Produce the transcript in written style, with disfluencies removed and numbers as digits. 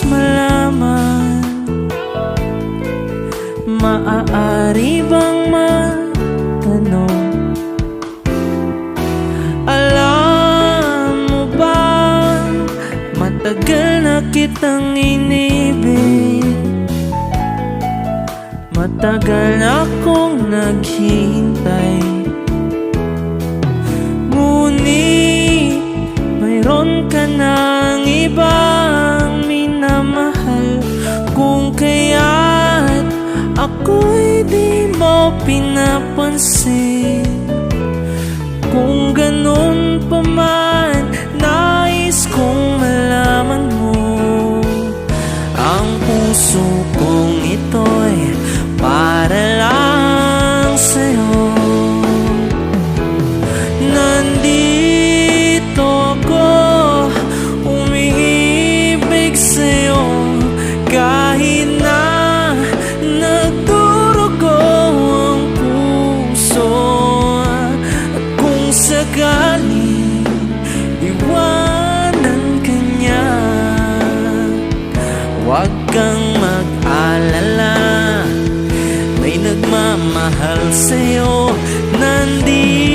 nais malaman, maaari bang matanong, alam mo ba, matagal na kitang inibig, matagal na akong naghihintay, ngunit mayroon ka ng ibang minamahal. Kung kaya't ako'y di mo pinapansin, kung ganun pa man, nais kong malaman mo, ang puso kong ito'y para lang sa'yo. Nandito ako, umiibig sa'yo, kahit na nagdurugo ang puso. At kung sakaling iwanan ka niya, huwag kang mag-alala, may nagmamahal sa'yo. Nandito